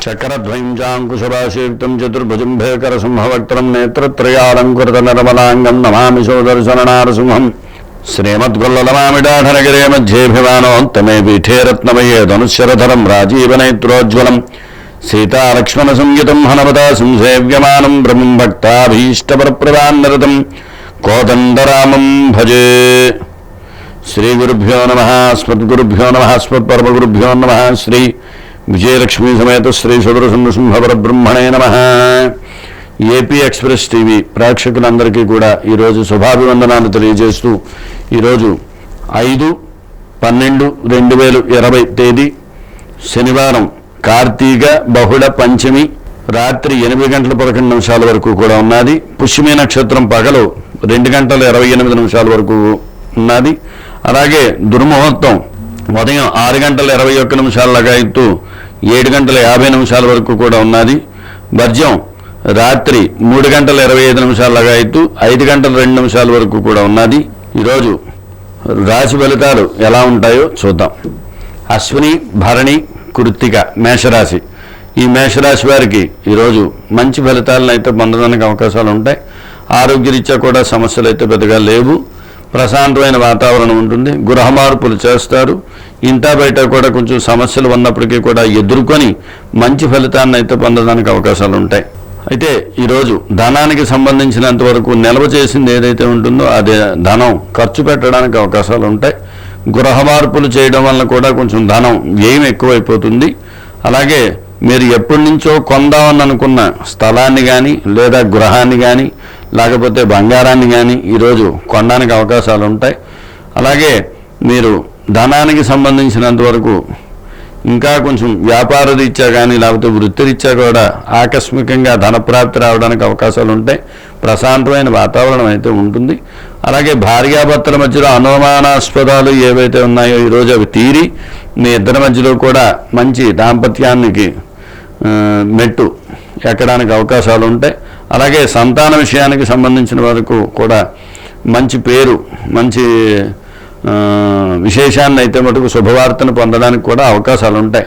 చక్రద్వయం చాంకుశభాషేక్తం చతుర్భుజం భేకరసింహవక్త్రం నేత్రత్రయాలంకృతనర్మలాంగం నమామి సోదర్శననారసింహం శ్రీమద్గొల్లమామిడాధనగిరే మధ్యేభిమానోత్తమే పీఠే రత్నమయే ధనుశరధరం రాజీవనేత్రోజ్వలం సీతాలక్ష్మణసంయుతం హనుమతా సంసేవ్యమానం బ్రహ్మం భక్తాభీష్టవరప్రదాన్నిరతం కోదండరామం భజే. శ్రీగురుభ్యో నమః. అస్మద్గురుభ్యో నమః. అస్మత్పరమగురుభ్యో నమః. శ్రీ విజయలక్ష్మీ సమేత శ్రీ సుదర్శనసింహపరబ్రహ్మణే నమః. ఏపీ ఎక్స్ప్రెస్ టీవీ ప్రేక్షకులందరికీ కూడా ఈరోజు శుభాభివందనాలు తెలియజేస్తూ ఈరోజు 5/12/2020 తేదీ శనివారం కార్తీక బహుళ పంచమి రాత్రి 8:11 వరకు కూడా ఉన్నది. పుష్యమి నక్షత్రం పగలు 2:28 వరకు ఉన్నది. అలాగే దుర్ముహూర్తం ఉదయం 6:21 లగాయత్తు 7:50 వరకు కూడా ఉన్నది. వర్జ్యం రాత్రి 3:25 లగాయత్తు 5:02 వరకు కూడా ఉన్నది. ఈరోజు రాశి ఫలితాలు ఎలా ఉంటాయో చూద్దాం. అశ్విని, భరణి, కృత్తిక మేషరాశి. ఈ మేషరాశి వారికి ఈరోజు మంచి ఫలితాలను అయితే పొందడానికి అవకాశాలు ఉంటాయి. ఆరోగ్యరీత్యా కూడా సమస్యలు అయితే పెద్దగా లేవు. ప్రశాంతమైన వాతావరణం ఉంటుంది. గృహ మార్పులు చేస్తారు. ఇంటా బయట కూడా కొంచెం సమస్యలు ఉన్నప్పటికీ కూడా ఎదుర్కొని మంచి ఫలితాన్ని అయితే పొందడానికి అవకాశాలు ఉంటాయి. అయితే ఈరోజు ధనానికి సంబంధించినంత వరకు నిల్వ చేసింది ఏదైతే ఉంటుందో అదే ధనం ఖర్చు పెట్టడానికి అవకాశాలు ఉంటాయి. గృహ మార్పులు చేయడం వల్ల కూడా కొంచెం ధనం వ్యయం ఎక్కువైపోతుంది. అలాగే మీరు ఎప్పటి నుంచో కొందామని అనుకున్న స్థలాన్ని కానీ లేదా గృహాన్ని కానీ లేకపోతే బంగారాన్ని కానీ ఈరోజు కొనడానికి అవకాశాలు ఉంటాయి. అలాగే మీరు ధనానికి సంబంధించినంత వరకు ఇంకా కొంచెం వ్యాపార రీత్యా కానీ లేకపోతే వృత్తిరీత్యా కూడా ఆకస్మికంగా ధనప్రాప్తి రావడానికి అవకాశాలు ఉంటాయి. ప్రశాంతమైన వాతావరణం అయితే ఉంటుంది. అలాగే భార్యాభర్తల మధ్యలో అనుమానాస్పదాలు ఏవైతే ఉన్నాయో ఈరోజు అవి తీరి మీ ఇద్దరి మధ్యలో కూడా మంచి దాంపత్యానికి మెట్టు ఎక్కడానికి అవకాశాలు ఉంటాయి. అలాగే సంతాన విషయానికి సంబంధించిన వరకు కూడా మంచి పేరు, మంచి విశేషాన్ని అయితే మటుకు శుభవార్తను పొందడానికి కూడా అవకాశాలు ఉంటాయి.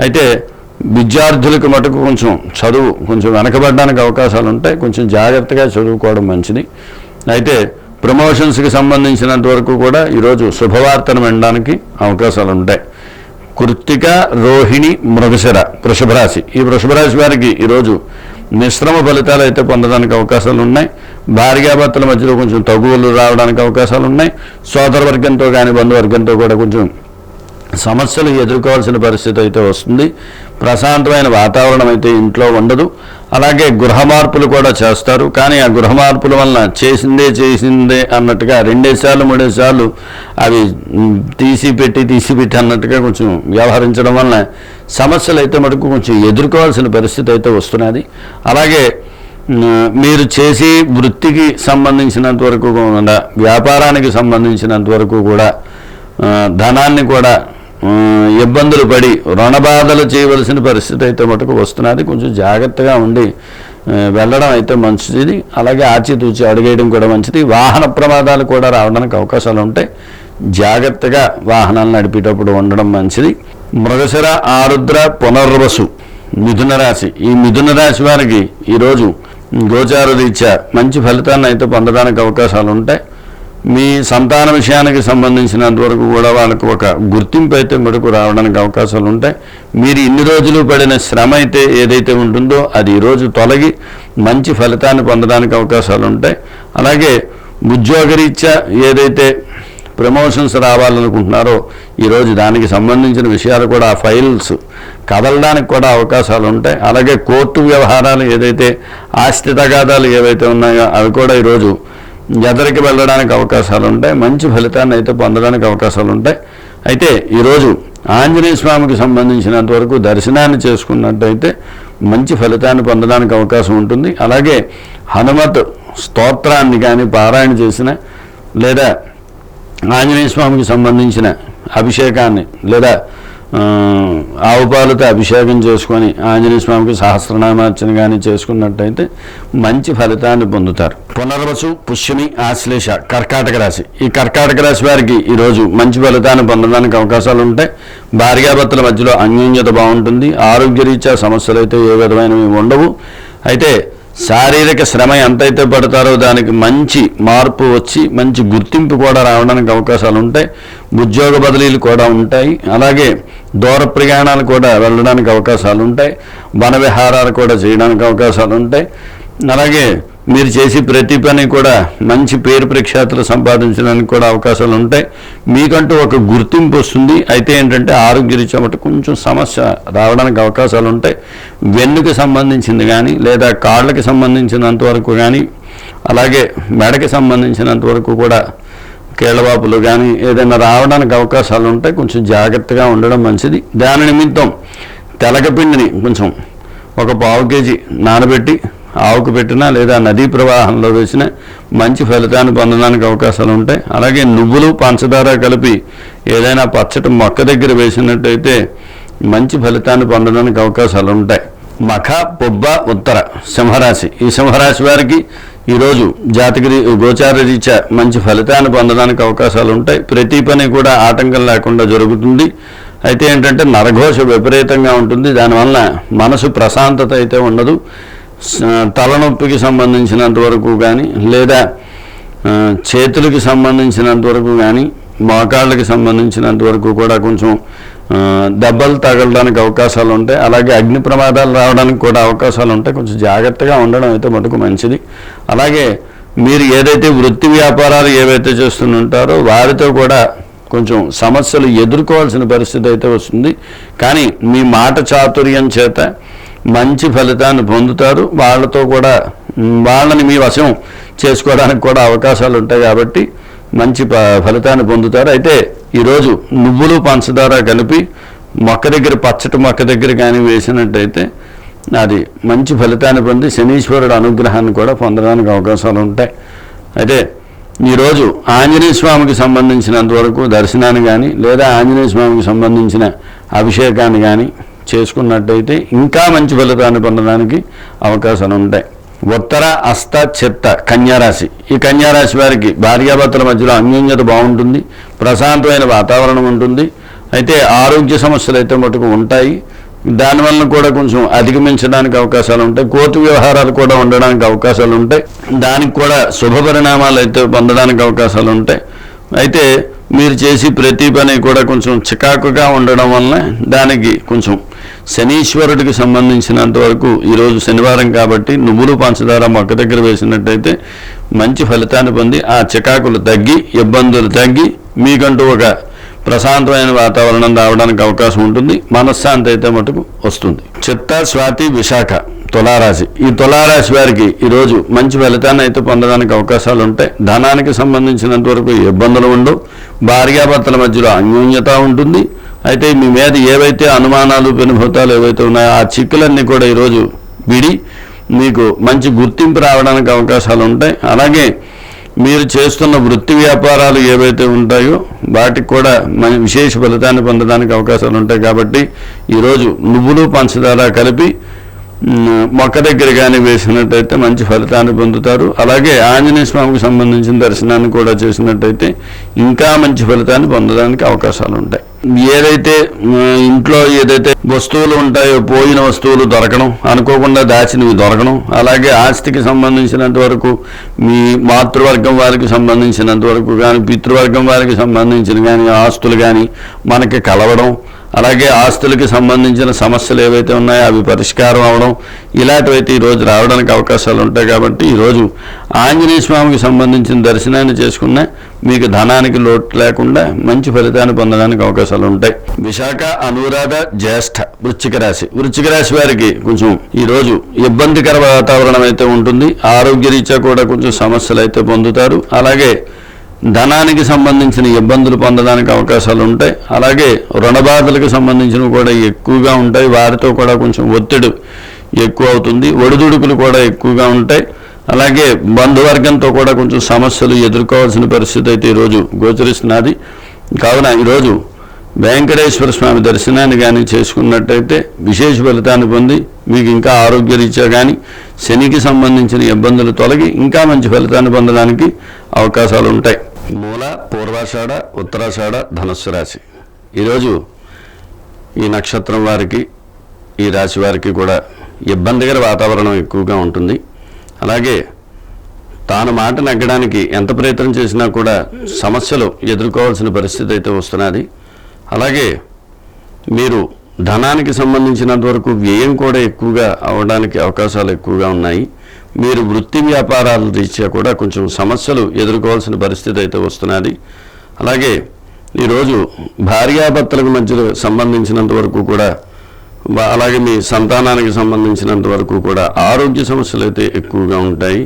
అయితే విద్యార్థులకు మటుకు కొంచెం చదువు కొంచెం వెనకబడడానికి అవకాశాలు ఉంటాయి. కొంచెం జాగ్రత్తగా చదువుకోవడం మంచిది. అయితే ప్రమోషన్స్కి సంబంధించినంత వరకు కూడా ఈరోజు శుభవార్తను వినడానికి అవకాశాలు ఉంటాయి. కృత్తిక, రోహిణి, మృగశిర వృషభ రాశి. ఈ వృషభ రాశి వారికి ఈరోజు మిశ్రమ ఫలితాలు అయితే పొందడానికి అవకాశాలు ఉన్నాయి. భార్యాభర్తల మధ్యలో కొంచెం తగువలు రావడానికి అవకాశాలు ఉన్నాయి. సోదరవర్గంతో కానీ బంధువర్గంతో కూడా కొంచెం సమస్యలు ఎదుర్కోవాల్సిన పరిస్థితి అయితే వస్తుంది. ప్రశాంతమైన వాతావరణం అయితే ఇంట్లో ఉండదు. అలాగే గృహ మార్పులు కూడా చేస్తారు. కానీ ఆ గృహ మార్పుల వలన చేసిందే అన్నట్టుగా 2 సార్లు 3 సార్లు అవి తీసిపెట్టి అన్నట్టుగా కొంచెం వ్యవహరించడం వలన సమస్యలు అయితే మటుకు కొంచెం ఎదుర్కోవాల్సిన పరిస్థితి అయితే వస్తున్నది. అలాగే మీరు చేసే వృత్తికి సంబంధించినంత వరకు కూడా వ్యాపారానికి సంబంధించినంత వరకు కూడా ధనాన్ని కూడా ఇబ్బందులు పడి రుణబాధలు చేయవలసిన పరిస్థితి అయితే మటుకు వస్తున్నది. కొంచెం జాగ్రత్తగా ఉండి వెళ్ళడం అయితే మంచిది. అలాగే ఆచితూచి అడుగేయడం కూడా మంచిది. వాహన ప్రమాదాలు కూడా రావడానికి అవకాశాలు ఉంటాయి. జాగ్రత్తగా వాహనాలు నడిపేటప్పుడు ఉండడం మంచిది. మృగశిర, ఆరుద్ర, పునర్వసు మిథున రాశి. ఈ మిథున రాశి వారికి ఈరోజు గోచార రీత్యా మంచి ఫలితాన్ని అయితే పొందడానికి అవకాశాలు ఉంటాయి. మీ సంతాన విషయానికి సంబంధించినంత వరకు కూడా వాళ్ళకు ఒక గుర్తింపు అయితే మటుకు రావడానికి అవకాశాలు ఉంటాయి. మీరు ఇన్ని రోజులు పడిన శ్రమ అయితే ఏదైతే ఉంటుందో అది ఈరోజు తొలగి మంచి ఫలితాన్ని పొందడానికి అవకాశాలు ఉంటాయి. అలాగే ఉద్యోగరీత్యా ఏదైతే ప్రమోషన్స్ రావాలనుకుంటున్నారో ఈరోజు దానికి సంబంధించిన విషయాలు కూడా ఆ ఫైల్స్ కదలడానికి కూడా అవకాశాలు ఉంటాయి. అలాగే కోర్టు వ్యవహారాలు ఏదైతే ఆస్తి తగాదాలు ఏవైతే ఉన్నాయో అవి కూడా ఈరోజు ఎదరికి వెళ్ళడానికి అవకాశాలు ఉంటాయి. మంచి ఫలితాన్ని అయితే పొందడానికి అవకాశాలు ఉంటాయి. అయితే ఈరోజు ఆంజనేయ స్వామికి సంబంధించినంత వరకు దర్శనాన్ని చేసుకున్నట్టయితే మంచి ఫలితాన్ని పొందడానికి అవకాశం ఉంటుంది. అలాగే హనుమత్ స్తోత్రాన్ని కానీ పారాయణ చేసిన లేదా ఆంజనేయ స్వామికి సంబంధించిన అభిషేకాన్ని లేదా ఆవు పాలతో అభిషేకం చేసుకొని ఆంజనేయ స్వామికి సహస్రనామార్చన కానీ చేసుకున్నట్టయితే మంచి ఫలితాన్ని పొందుతారు. పునర్వసు, పుష్యమి, ఆశ్లేష కర్కాటక రాశి. ఈ కర్కాటక రాశి వారికి ఈరోజు మంచి ఫలితాన్ని పొందడానికి అవకాశాలు ఉంటాయి. భార్యాభర్తల మధ్యలో అన్యోన్యత బాగుంటుంది. ఆరోగ్యరీత్యా సమస్యలు అయితే ఏ విధమైనవి ఉండవు. అయితే శారీరక శ్రమ ఎంతైతే పడతారో దానికి మంచి మార్పు వచ్చి మంచి గుర్తింపు కూడా రావడానికి అవకాశాలు ఉంటాయి. ఉద్యోగ బదిలీలు కూడా ఉంటాయి. అలాగే దూర ప్రయాణాలు కూడా వెళ్ళడానికి అవకాశాలు ఉంటాయి. వన విహారాలు కూడా చేయడానికి అవకాశాలు ఉంటాయి. అలాగే మీరు చేసి ప్రతి పని కూడా మంచి పేరు ప్రఖ్యాతులు సంపాదించడానికి కూడా అవకాశాలు ఉంటాయి. మీకంటూ ఒక గుర్తింపు వస్తుంది. అయితే ఏంటంటే ఆరోగ్యరీత్యా మటు కొంచెం సమస్య రావడానికి అవకాశాలు ఉంటాయి. వెన్నుకి సంబంధించింది కానీ లేదా కాళ్ళకి సంబంధించినంత వరకు కానీ అలాగే మెడకి సంబంధించినంత వరకు కూడా కీళ్ళవాపులు కానీ ఏదైనా రావడానికి అవకాశాలు ఉంటాయి. కొంచెం జాగ్రత్తగా ఉండడం మంచిది. దాని నిమిత్తం తెలకపిండిని కొంచెం ఒక 1/2 కేజీ నానబెట్టి ఆవుకు పెట్టినా లేదా నదీ ప్రవాహంలో వేసినా మంచి ఫలితాన్ని పొందడానికి అవకాశాలు ఉంటాయి. అలాగే నువ్వులు పంచదార కలిపి ఏదైనా పచ్చటి మొక్క దగ్గర వేసినట్టయితే మంచి ఫలితాన్ని పొందడానికి అవకాశాలు ఉంటాయి. మఖ, పొబ్బ, ఉత్తర సింహరాశి. ఈ సింహరాశి వారికి ఈరోజు జాతక గోచార రీత్యా మంచి ఫలితాన్ని పొందడానికి అవకాశాలు ఉంటాయి. ప్రతి పని కూడా ఆటంకం లేకుండా జరుగుతుంది. అయితే ఏంటంటే నరఘోష విపరీతంగా ఉంటుంది. దానివల్ల మనసు ప్రశాంతత అయితే ఉండదు. తలనొప్పికి సంబంధించినంత వరకు కానీ లేదా చేతులకి సంబంధించినంత వరకు కానీ మోకాళ్ళకి సంబంధించినంత వరకు కూడా కొంచెం దెబ్బలు తగలడానికి అవకాశాలు ఉంటాయి. అలాగే అగ్ని ప్రమాదాలు రావడానికి కూడా అవకాశాలు ఉంటాయి. కొంచెం జాగ్రత్తగా ఉండడం అయితే మటుకు మంచిది. అలాగే మీరు ఏదైతే వృత్తి వ్యాపారాలు ఏవైతే చేస్తుంటారో వారితో కూడా కొంచెం సమస్యలు ఎదుర్కోవాల్సిన పరిస్థితి అయితే వస్తుంది. కానీ మీ మాట చాతుర్యం చేత మంచి ఫలితాన్ని పొందుతారు. వాళ్ళతో కూడా వాళ్ళని మీ వశం చేసుకోవడానికి కూడా అవకాశాలు ఉంటాయి. కాబట్టి మంచి ఫలితాన్ని పొందుతారు. అయితే ఈరోజు నువ్వులు పంచదార కలిపి మొక్క దగ్గర పచ్చటి మొక్క దగ్గర కానీ వేసినట్టయితే అది మంచి ఫలితాన్ని పొంది శనీశ్వరుడు అనుగ్రహాన్ని కూడా పొందడానికి అవకాశాలు ఉంటాయి. అయితే ఈరోజు ఆంజనేయ స్వామికి సంబంధించినంత వరకు దర్శనాన్ని కానీ లేదా ఆంజనేయ స్వామికి సంబంధించిన అభిషేకాన్ని కానీ చేసుకున్నట్టయితే ఇంకా మంచి ఫలితాన్ని పొందడానికి అవకాశాలు ఉంటాయి. ఉత్తర, హస్త, చిత్త కన్యారాశి. ఈ కన్యారాశి వారికి భార్యాభర్తల మధ్యలో అన్యోన్యత బాగుంటుంది. ప్రశాంతమైన వాతావరణం ఉంటుంది. అయితే ఆరోగ్య సమస్యలు అయితే మటుకు ఉంటాయి. దానివల్ల కూడా కొంచెం అధిగమించడానికి అవకాశాలు ఉంటాయి. కోర్టు వ్యవహారాలు కూడా ఉండడానికి అవకాశాలు ఉంటాయి. దానికి కూడా శుభ పరిణామాలు అయితే పొందడానికి అవకాశాలు ఉంటాయి. అయితే మీరు చేసి ప్రతి పని కూడా కొంచెం చికాకుగా ఉండడం వలన దానికి కొంచెం శనీశ్వరుడికి సంబంధించినంత వరకు ఈరోజు శనివారం కాబట్టి నువ్వులు పంచదార మొక్క దగ్గర వేసినట్టయితే మంచి ఫలితాన్ని పొంది ఆ చికాకులు తగ్గి ఇబ్బందులు తగ్గి మీకంటూ ఒక ప్రశాంతమైన వాతావరణం రావడానికి అవకాశం ఉంటుంది. మనశ్శాంతి అయితే మటుకు వస్తుంది. చిత్త, స్వాతి, విశాఖ తులారాశి. ఈ తులారాశి వారికి ఈరోజు మంచి ఫలితాన్ని అయితే పొందడానికి అవకాశాలు ఉంటాయి. ధనానికి సంబంధించినంత వరకు ఇబ్బందులు ఉండవు. భార్యాభర్తల మధ్యలో అన్యోన్యత ఉంటుంది. అయితే మీ మీద ఏవైతే అనుమానాలు పెనుభూతాలు ఏవైతే ఉన్నాయో ఆ చిక్కులన్నీ కూడా ఈరోజు విడి మీకు మంచి గుర్తింపు రావడానికి అవకాశాలు ఉంటాయి. అలాగే మీరు చేస్తున్న వృత్తి వ్యాపారాలు ఏవైతే ఉంటాయో వాటికి కూడా విశేష ఫలితాన్ని పొందడానికి అవకాశాలు ఉంటాయి. కాబట్టి ఈరోజు నువ్వులు పంచదార కలిపి మొక్క దగ్గర కానీ వేసినట్టయితే మంచి ఫలితాన్ని పొందుతారు. అలాగే ఆంజనేయ స్వామికి సంబంధించిన దర్శనాన్ని కూడా చేసినట్టయితే ఇంకా మంచి ఫలితాన్ని పొందడానికి అవకాశాలు ఉంటాయి. ఏదైతే ఇంట్లో ఏదైతే వస్తువులు ఉంటాయో పోయిన వస్తువులు దొరకడం, అనుకోకుండా దాచినవి దొరకడం, అలాగే ఆస్తికి సంబంధించినంత వరకు మీ మాతృవర్గం వారికి సంబంధించినంత వరకు కానీ పితృవర్గం వారికి సంబంధించిన కానీ ఆస్తులు కానీ మనకి కలవడం, అలాగే ఆస్తులకి సంబంధించిన సమస్యలు ఏవైతే ఉన్నాయో అవి పరిష్కారం అవడం ఇలాంటివైతే ఈరోజు రావడానికి అవకాశాలు ఉంటాయి. కాబట్టి ఈరోజు ఆంజనేయ స్వామికి సంబంధించిన దర్శనాన్ని చేసుకున్నా మీకు ధనానికి లోటు లేకుండా మంచి ఫలితాన్ని పొందడానికి అవకాశాలు ఉంటాయి. విశాఖ, అనురాధ, జ్యేష్ఠ వృశ్చిక రాశి. వృశ్చిక రాశి వారికి కొంచెం ఈరోజు ఇబ్బందికర వాతావరణం అయితే ఉంటుంది. ఆరోగ్యరీత్యా కూడా కొంచెం సమస్యలు అయితే పొందుతారు. అలాగే ధనానికి సంబంధించిన ఇబ్బందులు పొందడానికి అవకాశాలు ఉంటాయి. అలాగే రుణబాధలకు సంబంధించినవి కూడా ఎక్కువగా ఉంటాయి. వారితో కూడా కొంచెం ఒత్తిడి ఎక్కువ అవుతుంది. ఒడిదుడుకులు కూడా ఎక్కువగా ఉంటాయి. అలాగే బంధువర్గంతో కూడా కొంచెం సమస్యలు ఎదుర్కోవాల్సిన పరిస్థితి అయితే ఈరోజు గోచరిస్తున్నది. కావున ఈరోజు వెంకటేశ్వర స్వామి దర్శనాన్ని కానీ చేసుకున్నట్టయితే విశేష ఫలితాన్ని పొంది మీకు ఇంకా ఆరోగ్యరీత్యా కానీ శనికి సంబంధించిన ఇబ్బందులు తొలగి ఇంకా మంచి ఫలితాన్ని పొందడానికి అవకాశాలు ఉంటాయి. మూల, పూర్వాషాఢ, ఉత్తరాషాఢ, ధనుస్సు రాశి. ఈరోజు ఈ నక్షత్రం వారికి, ఈ రాశి వారికి కూడా ఇబ్బందికర వాతావరణం ఎక్కువగా ఉంటుంది. అలాగే తాను మాట నెగ్గడానికి ఎంత ప్రయత్నం చేసినా కూడా సమస్యలు ఎదుర్కోవాల్సిన పరిస్థితి అయితే వస్తున్నది. అలాగే మీరు ధనానికి సంబంధించినంత వరకు వ్యయం కూడా ఎక్కువగా అవడానికి అవకాశాలు ఎక్కువగా ఉన్నాయి. మీరు వృత్తి వ్యాపారాల రీత్యా కూడా కొంచెం సమస్యలు ఎదుర్కోవాల్సిన పరిస్థితి అయితే వస్తున్నది. అలాగే ఈరోజు భార్యాభర్తలకు మధ్య సంబంధించినంత వరకు కూడా, అలాగే మీ సంతానానికి సంబంధించినంత వరకు కూడా ఆరోగ్య సమస్యలు అయితే ఎక్కువగా ఉంటాయి.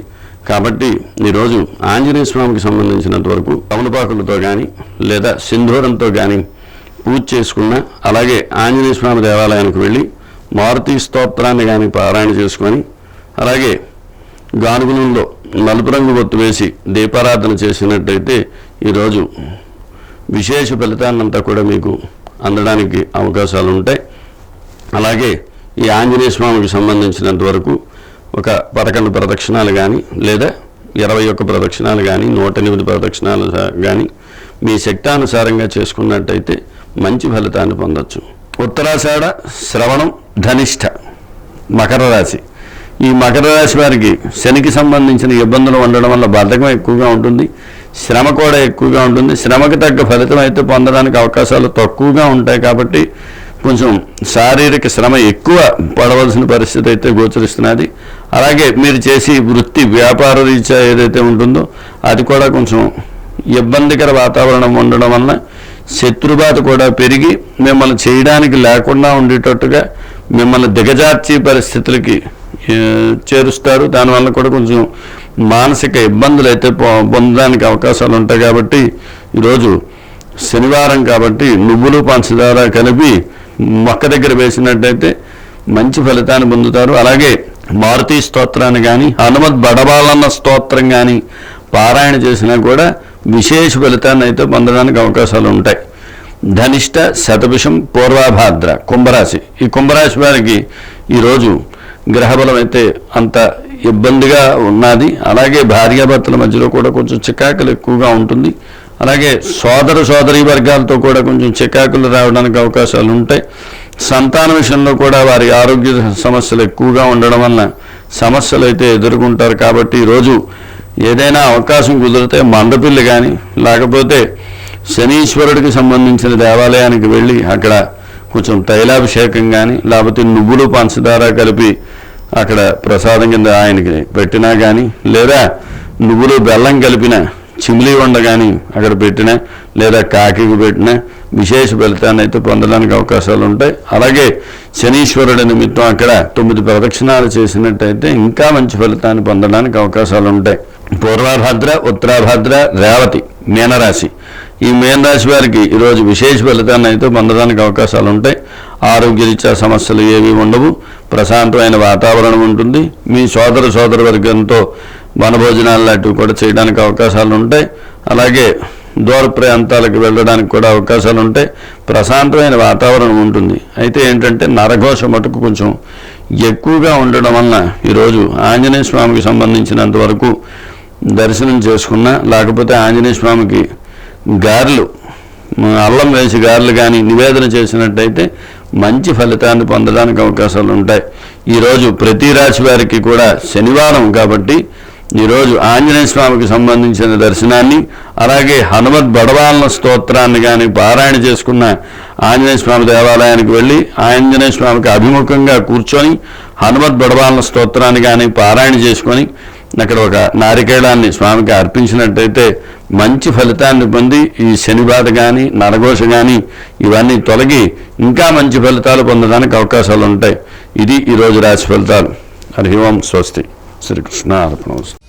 కాబట్టి ఈరోజు ఆంజనేయ స్వామికి సంబంధించినంత వరకు తమలపాకులతో కానీ లేదా సింధూరంతో కానీ పూజ చేసుకున్న, అలాగే ఆంజనేయ స్వామి దేవాలయానికి వెళ్ళి మారుతి స్తోత్రాన్ని కానీ పారాయణ చేసుకొని, అలాగే గానుగులలో నలుపు రంగు ఒత్తు వేసి దీపారాధన చేసినట్టయితే ఈరోజు విశేష ఫలితాన్నంతా కూడా మీకు అందడానికి అవకాశాలు ఉంటాయి. అలాగే ఈ ఆంజనేయ స్వామికి సంబంధించినంత వరకు ఒక 11 ప్రదక్షిణాలు కానీ లేదా 21 ప్రదక్షిణాలు కానీ 108 ప్రదక్షిణాలు కానీ మీ శక్తానుసారంగా చేసుకున్నట్టయితే మంచి ఫలితాన్ని పొందొచ్చు. ఉత్తరాషాఢ, శ్రవణం, ధనిష్ఠ మకర రాశి. ఈ మకర రాశి వారికి శనికి సంబంధించిన ఇబ్బందులు ఉండడం వల్ల బద్ధకం ఎక్కువగా ఉంటుంది, శ్రమ కూడా ఎక్కువగా ఉంటుంది. శ్రమకు తగ్గ ఫలితం అయితే పొందడానికి అవకాశాలు తక్కువగా ఉంటాయి. కాబట్టి కొంచెం శారీరక శ్రమ ఎక్కువ పడవలసిన పరిస్థితి అయితే గోచరిస్తున్నది. అలాగే మీరు చేసి వృత్తి వ్యాపార రీత్యా ఏదైతే ఉంటుందో అది కూడా కొంచెం ఇబ్బందికర వాతావరణం ఉండడం వలన శత్రుబాధ కూడా పెరిగి మిమ్మల్ని చేయడానికి లేకుండా ఉండేటట్టుగా మిమ్మల్ని దిగజార్చే పరిస్థితులకి చేరుస్తారు. దానివల్ల కూడా కొంచెం మానసిక ఇబ్బందులు అయితే పొందడానికి అవకాశాలు ఉంటాయి. కాబట్టి ఈరోజు శనివారం కాబట్టి నువ్వులు పంచదార కలిపి మొక్క దగ్గర వేసినట్టయితే మంచి ఫలితాన్ని పొందుతారు. అలాగే మారుతి స్తోత్రాన్ని కానీ హనుమత్ బడబాలన్న స్తోత్రం కానీ పారాయణ చేసినా కూడా విశేష ఫలితాన్ని అయితే పొందడానికి అవకాశాలు ఉంటాయి. ధనిష్ట, శతభిషం, పూర్వాభాద్ర కుంభరాశి. ఈ కుంభరాశి వారికి ఈరోజు గ్రహబలం అయితే అంత ఇబ్బందిగా ఉన్నది. అలాగే భార్యాభర్తల మధ్యలో కూడా కొంచెం చికాకులు ఎక్కువగా ఉంటుంది. అలాగే సోదరీ వర్గాలతో కూడా కొంచెం చికాకులు రావడానికి అవకాశాలు ఉంటాయి. సంతాన విషయంలో కూడా వారి ఆరోగ్య సమస్యలు ఎక్కువగా ఉండడం వలన సమస్యలు అయితే ఎదుర్కొంటారు. కాబట్టి ఈరోజు ఏదైనా అవకాశం కుదిరితే మందపిల్లి కానీ లేకపోతే శనీశ్వరుడికి సంబంధించిన దేవాలయానికి వెళ్ళి అక్కడ కొంచెం తైలాభిషేకం కానీ లేకపోతే నువ్వులు పంచదార కలిపి అక్కడ ప్రసాదం కింద ఆయనకి పెట్టినా కానీ లేదా నువ్వులు బెల్లం కలిపిన చిమిలి వండ కానీ అక్కడ పెట్టినా లేదా కాకికి పెట్టినా విశేష ఫలితాన్ని అయితే పొందడానికి అవకాశాలు ఉంటాయి. అలాగే శనీశ్వరుడి నిమిత్తం అక్కడ 9 ప్రదక్షిణాలు చేసినట్టయితే ఇంకా మంచి ఫలితాన్ని పొందడానికి అవకాశాలు ఉంటాయి. పూర్వభద్ర, ఉత్తరాభద్ర, రేవతి మీనరాశి. ఈ మీనరాశి వారికి ఈరోజు విశేష ఫలితాన్ని అయితే పొందడానికి అవకాశాలు ఉంటాయి. ఆరోగ్యరీత్యా సమస్యలు ఏవి ఉండవు, ప్రశాంతమైన వాతావరణం ఉంటుంది. మీ సోదర వర్గంతో వనభోజనాలు లాంటివి కూడా చేయడానికి అవకాశాలు ఉంటాయి. అలాగే దూర ప్రాంతాలకు వెళ్ళడానికి కూడా అవకాశాలు ఉంటాయి. ప్రశాంతమైన వాతావరణం ఉంటుంది. అయితే ఏంటంటే నరఘోష మటుకు కొంచెం ఎక్కువగా ఉండడం వలన ఈరోజు ఆంజనేయ స్వామికి సంబంధించినంత వరకు దర్శనం చేసుకున్నా లేకపోతే ఆంజనేయ స్వామికి గారెలు, అల్లం వేసి గారెలు కానీ నివేదన చేసినట్టయితే మంచి ఫలితాన్ని పొందడానికి అవకాశాలు ఉంటాయి. ఈరోజు ప్రతి రాశి వారికి కూడా శనివారం కాబట్టి ఈరోజు ఆంజనేయ స్వామికి సంబంధించిన దర్శనాన్ని అలాగే హనుమత్ బడబాలన స్తోత్రాన్ని కానీ పారాయణ చేసుకున్న ఆంజనేయ స్వామి దేవాలయానికి వెళ్ళి ఆంజనేయ స్వామికి అభిముఖంగా కూర్చొని హనుమత్ బడబాలన స్తోత్రాన్ని కానీ పారాయణ చేసుకొని అక్కడ ఒక నారికేళాన్ని స్వామికి అర్పించినట్టయితే మంచి ఫలితాన్ని పొంది ఈ శని బాధ కానీ నరఘోష కానీ ఇవన్నీ తొలగి ఇంకా మంచి ఫలితాలు పొందడానికి అవకాశాలు ఉంటాయి. ఇది ఈరోజు రాశి ఫలితాలు. హరి ఓం స్వస్తి. శ్రీకృష్ణ అర్పణమస్తు.